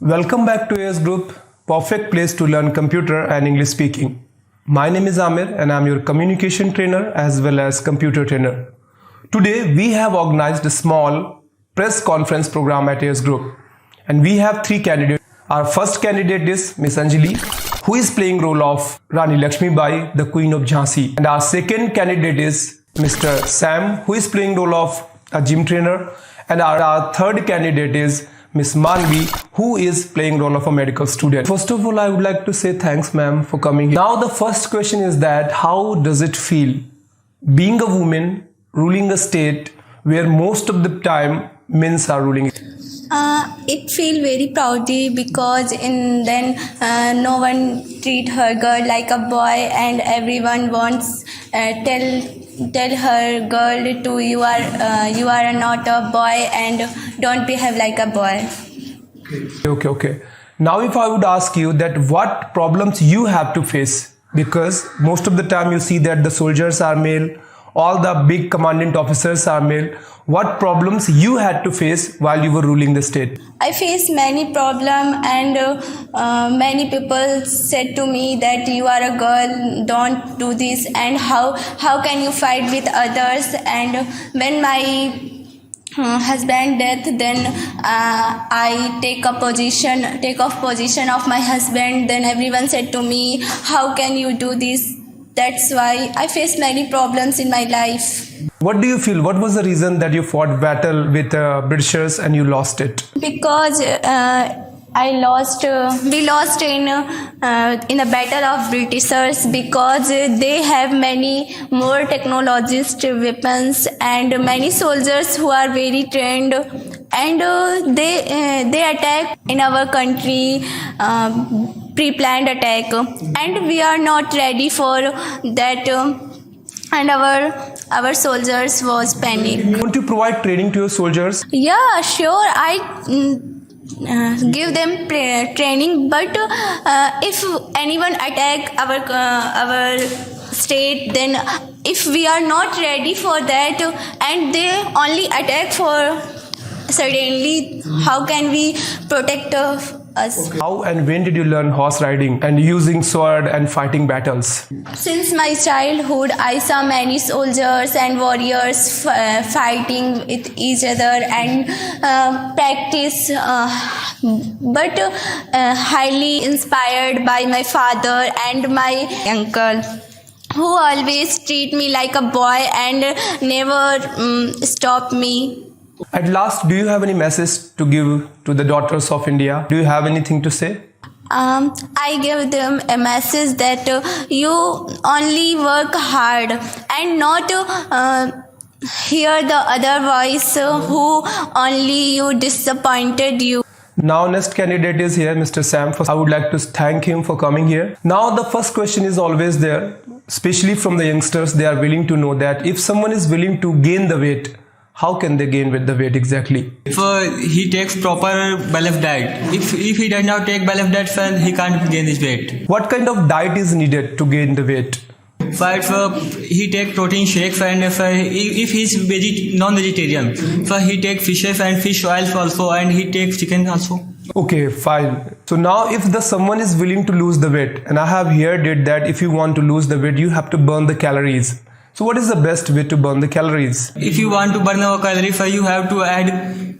Welcome back to Asgroup, perfect place to learn computer and English speaking. My name is Amir and I'm your communication trainer as well as computer trainer. Today we have organized a small press conference program at Asgroup and we have three candidates. Our first candidate is Miss Anjali, who is playing role of Rani Lakshmi Bai, the Queen of Jhansi. And our second candidate is Mr. Sam, who is playing role of a gym trainer. And our third candidate is Miss Manvi, who is playing role of a medical student. First of all, I would like to say thanks, ma'am, for coming here. Now, the first question is that how does it feel being a woman ruling a state where most of the time men are ruling it? It feel very proudly because then no one treat her girl like a boy and everyone wants tell her girl to you are not a boy and don't behave like a boy. Okay. Now if I would ask you that what problems you have to face, because most of the time you see that the soldiers are male, all the big commandant officers are male. What problems you had to face while you were ruling the state? I faced many problems and many people said to me that you are a girl, don't do this, and how can you fight with others. And when my husband death, then I take off position of my husband. Then everyone said to me, how can you do this? That's why I faced many problems in my life. What do you feel? What was the reason that you fought battle with Britishers and you lost it? Because we lost in a battle of Britishers because they have many more technologist weapons and many soldiers who are very trained, and they attack in our country. Pre-planned attack, and we are not ready for that, and our soldiers was panic. Want to provide training to your soldiers? Yeah, sure, I give them training, but if anyone attack our state, then if we are not ready for that and they only attack for suddenly, how can we protect us? Okay. How and when did you learn horse riding and using sword and fighting battles? Since my childhood, I saw many soldiers and warriors fighting with each other and practice, but highly inspired by my father and my uncle, who always treat me like a boy and never stop me. At last, do you have any message to give to the daughters of India? Do you have anything to say? I give them a message that you only work hard and not hear the other voice who only you disappointed you. Now next candidate is here, Mr. Sam. I would like to thank him for coming here. Now the first question is always there, especially from the youngsters. They are willing to know that if someone is willing to gain the weight, how can they gain with the weight exactly? If he takes proper balanced diet, if he does not take balanced diet, then he can't gain his weight. What kind of diet is needed to gain the weight? If he take protein shakes, and if he is non-vegetarian, he take fishes and fish oils also, and he takes chicken also. Okay, fine. So now if someone is willing to lose the weight, and I have heard that if you want to lose the weight, you have to burn the calories. So what is the best way to burn the calories? If you want to burn our calories, you have to add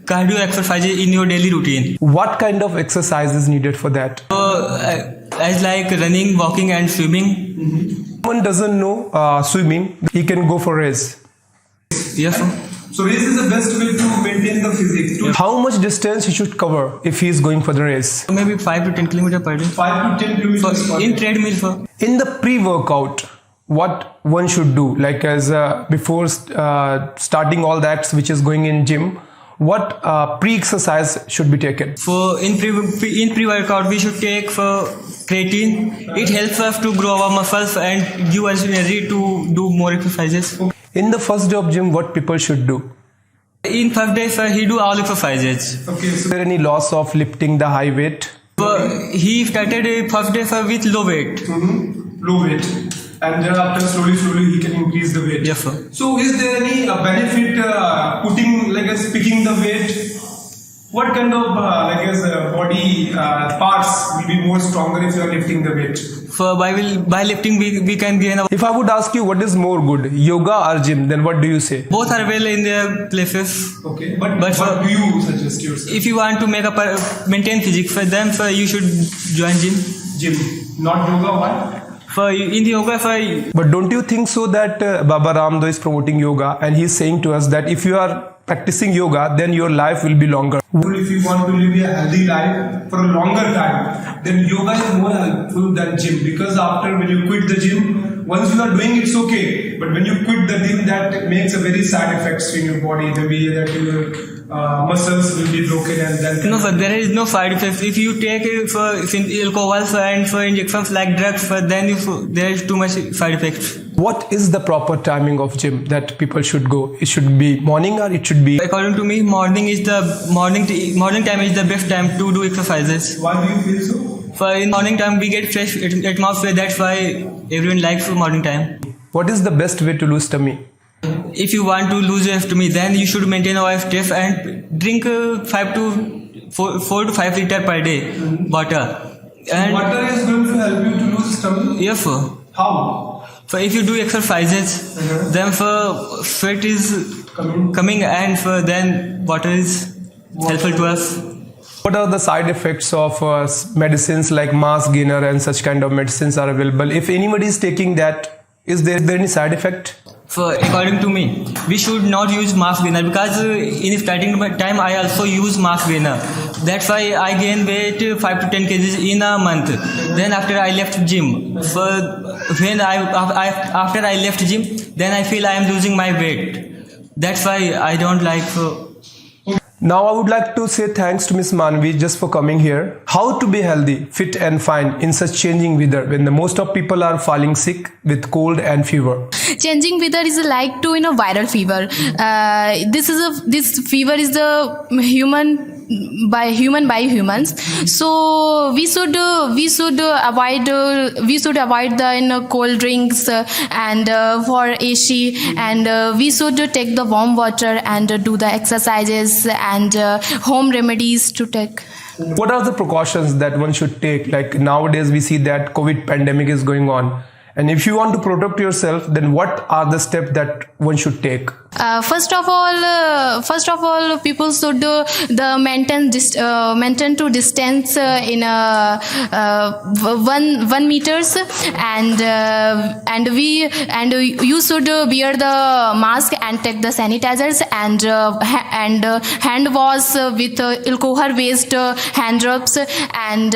cardio exercises in your daily routine. What kind of exercise is needed for that? As like running, walking and swimming. Someone doesn't know swimming, he can go for race. Yes, sir. So race is the best way to maintain the physics. How much distance he should cover if he is going for the race? Maybe 5 to 10 kilometers per day. 5 to 10 kilometers per day. In treadmill, sir. In the pre-workout, what one should do, like as before starting all the acts which is going in gym, what pre-exercise should be taken? For in pre-workout, we should take for creatine. It helps us to grow our muscles and give us energy to do more exercises. In the first day of gym, what people should do? In first day, sir, he do all exercises. Okay, so Is there any loss of lifting the high weight? He started first day, sir, with low weight. low weight, and thereafter slowly he can increase the weight. Yes, sir. So is there any benefit putting like speaking the weight What kind of body parts will be more stronger if you are lifting the weight? For by lifting we can gain our, If I would ask you what is more good, yoga or gym, then what do you say? both are well in their places. Okay, but But what do you suggest yourself? If you want to make maintain physics for them, you should join gym. Gym, not yoga. Why? For in the yoga, But don't you think so that Baba Ramdev is promoting yoga and he's saying to us that if you are practicing yoga, then your life will be longer? If you want to live a healthy life for a longer time, then yoga is more helpful than gym, because after when you quit the gym, once you are doing it's okay, but when you quit the gym, that makes a very sad effects in your body. Maybe that your muscles will be broken and then no, but there is no side effects. If you take it for alcohol and for injections like drugs, then there is too much side effects. What is the proper timing of gym that people should go? It should be morning or it should be... According to me, morning time is the best time to do exercises. Why do you feel so? For in morning time we get fresh atmosphere. That's why everyone likes morning time. What is the best way to lose tummy? If you want to lose your tummy, then you should maintain a step and drink 4 to 5 liter per day water. And Water is going to help you to lose tummy? yes, How? for if you do exercises, then for sweat is coming and for then water is helpful to us. What are the side effects of medicines like mass gainer and such kind of medicines are available? If anybody is taking that, is there any side effect? For according to me, we should not use mass gainer, because in starting time I also use mass gainer. That's why I gain weight 5 to 10 kgs in a month. Then after I left gym, after I left gym, then I feel I am losing my weight. That's why I don't like. Now I would like to say thanks to Miss Manvi just for coming here. How to be healthy, fit and fine in such changing weather when the most of people are falling sick with cold and fever. Changing weather is like to viral fever. This fever is the human by humans. So we should avoid the cold drinks and for AC, and we should take the warm water and do the exercises and home remedies to take. What are the precautions that one should take? Like nowadays we see that COVID pandemic is going on. And if you want to protect yourself, then what are the steps that one should take? First of all, people should maintain to distance in 1 meters, and you should wear the mask and take the sanitizers and hand wash with alcohol based hand rubs, and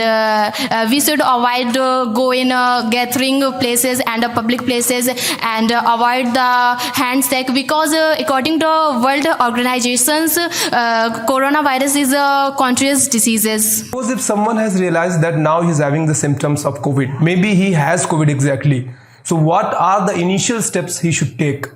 we should avoid go in gathering places and public places and avoid the handshake, because according to World Organizations, coronavirus is a contagious disease. Suppose if someone has realized that now he's having the symptoms of COVID, maybe he has COVID exactly. So what are the initial steps he should take?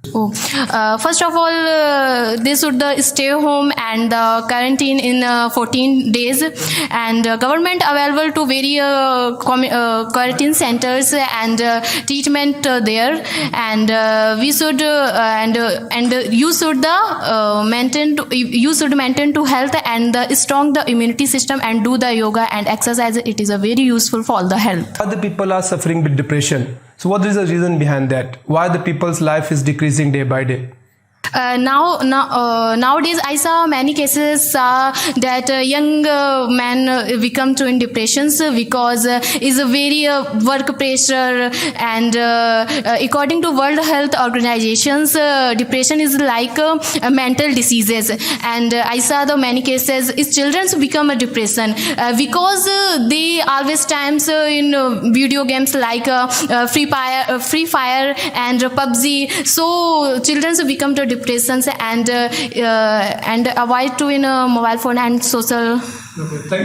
First of all, they should stay home and quarantine in 14 days, and government available to various quarantine centers and treatment there, and we should and you should maintain to health and strong the immunity system and do the yoga and exercise. It is a very useful for the health. Other people are suffering with depression. So what is the reason behind that? Why the people's life is decreasing day by day? Nowadays I saw many cases that young men become in depressions because is a very work pressure, and according to World Health Organizations, depression is like mental diseases, and I saw the many cases is children become a depression because they always times in video games like Free Fire and PUBG, so children become to depressions and avoid to in a mobile phone and social. Okay, thank you.